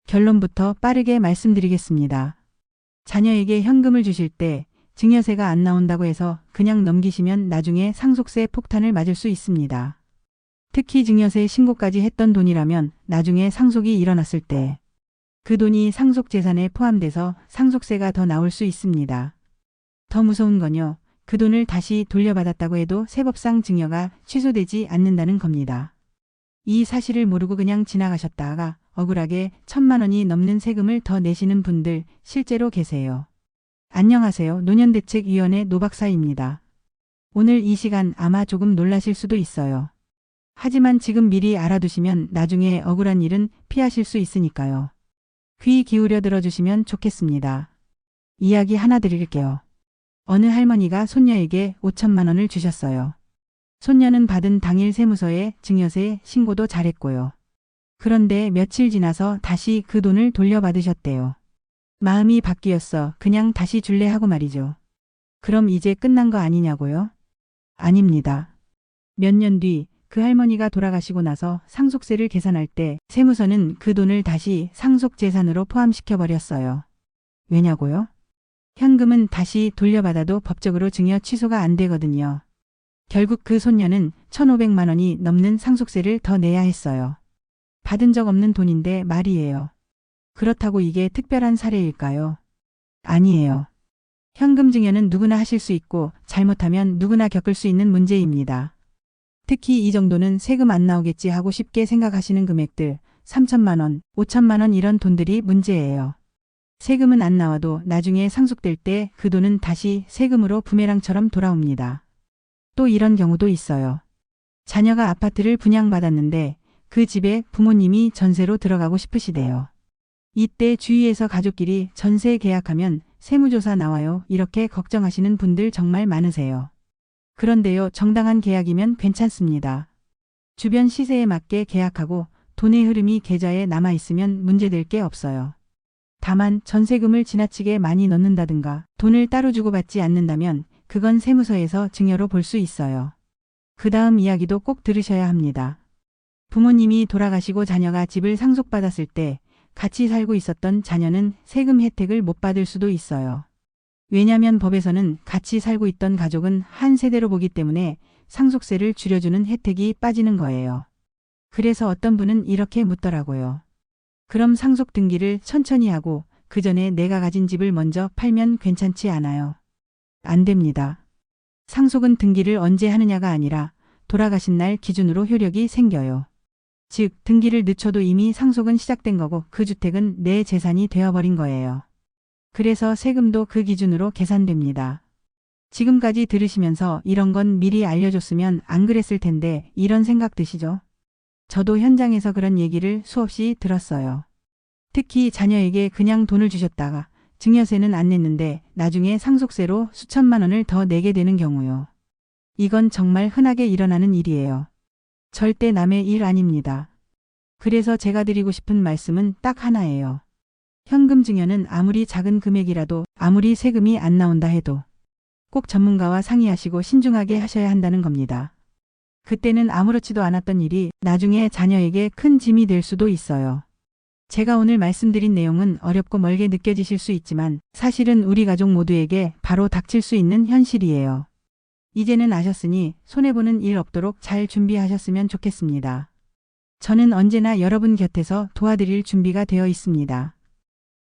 결론부터 빠르게 말씀드리겠습니다. 자녀에게 현금을 주실 때 증여세가 안 나온다고 해서 그냥 넘기시면 나중에 상속세 폭탄을 맞을 수 있습니다. 특히 증여세 신고까지 했던 돈이라면 나중에 상속이 일어났을 때 그 돈이 상속재산에 포함돼서 상속세가 더 나올 수 있습니다. 더 무서운 건요. 그 돈을 다시 돌려받았다고 해도 세법상 증여가 취소되지 않는다는 겁니다. 이 사실을 모르고 그냥 지나가셨다가 억울하게 1,000만 원이 넘는 세금을 더 내시는 분들 실제로 계세요. 안녕하세요. 노년대책위원회 노박사입니다. 오늘 이 시간 아마 조금 놀라실 수도 있어요. 하지만 지금 미리 알아두시면 나중에 억울한 일은 피하실 수 있으니까요. 귀 기울여 들어주시면 좋겠습니다. 이야기 하나 드릴게요. 어느 할머니가 손녀에게 5,000만 원을 주셨어요. 손녀는 받은 당일 세무서에 증여세 신고도 잘했고요. 그런데 며칠 지나서 다시 그 돈을 돌려받으셨대요. 마음이 바뀌었어. 그냥 다시 줄래 하고 말이죠. 그럼 이제 끝난 거 아니냐고요? 아닙니다. 몇 년 뒤 그 할머니가 돌아가시고 나서 상속세를 계산할 때 세무서는 그 돈을 다시 상속재산으로 포함시켜버렸어요. 왜냐고요? 현금은 다시 돌려받아도 법적으로 증여 취소가 안 되거든요. 결국 그 손녀는 1,500만 원이 넘는 상속세를 더 내야 했어요. 받은 적 없는 돈인데 말이에요. 그렇다고 이게 특별한 사례일까요? 아니에요. 현금 증여는 누구나 하실 수 있고 잘못하면 누구나 겪을 수 있는 문제입니다. 특히 이 정도는 세금 안 나오겠지 하고 쉽게 생각하시는 금액들 3,000만 원, 5,000만 원 이런 돈들이 문제예요. 세금은 안 나와도 나중에 상속될 때 그 돈은 다시 세금으로 부메랑처럼 돌아옵니다. 또 이런 경우도 있어요. 자녀가 아파트를 분양받았는데 그 집에 부모님이 전세로 들어가고 싶으시대요. 이때 주위에서 가족끼리 전세 계약하면 세무조사 나와요. 이렇게 걱정하시는 분들 정말 많으세요. 그런데요, 정당한 계약이면 괜찮습니다. 주변 시세에 맞게 계약하고 돈의 흐름이 계좌에 남아있으면 문제될 게 없어요. 다만 전세금을 지나치게 많이 넣는다든가 돈을 따로 주고받지 않는다면 그건 세무서에서 증여로 볼 수 있어요. 그 다음 이야기도 꼭 들으셔야 합니다. 부모님이 돌아가시고 자녀가 집을 상속받았을 때 같이 살고 있었던 자녀는 세금 혜택을 못 받을 수도 있어요. 왜냐하면 법에서는 같이 살고 있던 가족은 한 세대로 보기 때문에 상속세를 줄여주는 혜택이 빠지는 거예요. 그래서 어떤 분은 이렇게 묻더라고요. 그럼 상속 등기를 천천히 하고 그 전에 내가 가진 집을 먼저 팔면 괜찮지 않아요? 안 됩니다. 상속은 등기를 언제 하느냐가 아니라 돌아가신 날 기준으로 효력이 생겨요. 즉 등기를 늦춰도 이미 상속은 시작된 거고 그 주택은 내 재산이 되어버린 거예요. 그래서 세금도 그 기준으로 계산됩니다. 지금까지 들으시면서 이런 건 미리 알려줬으면 안 그랬을 텐데 이런 생각 드시죠? 저도 현장에서 그런 얘기를 수없이 들었어요. 특히 자녀에게 그냥 돈을 주셨다가 증여세는 안 냈는데 나중에 상속세로 수천만 원을 더 내게 되는 경우요. 이건 정말 흔하게 일어나는 일이에요. 절대 남의 일 아닙니다. 그래서 제가 드리고 싶은 말씀은 딱 하나예요. 현금 증여는 아무리 작은 금액이라도 아무리 세금이 안 나온다 해도 꼭 전문가와 상의하시고 신중하게 하셔야 한다는 겁니다. 그때는 아무렇지도 않았던 일이 나중에 자녀에게 큰 짐이 될 수도 있어요. 제가 오늘 말씀드린 내용은 어렵고 멀게 느껴지실 수 있지만 사실은 우리 가족 모두에게 바로 닥칠 수 있는 현실이에요. 이제는 아셨으니 손해보는 일 없도록 잘 준비하셨으면 좋겠습니다. 저는 언제나 여러분 곁에서 도와드릴 준비가 되어 있습니다.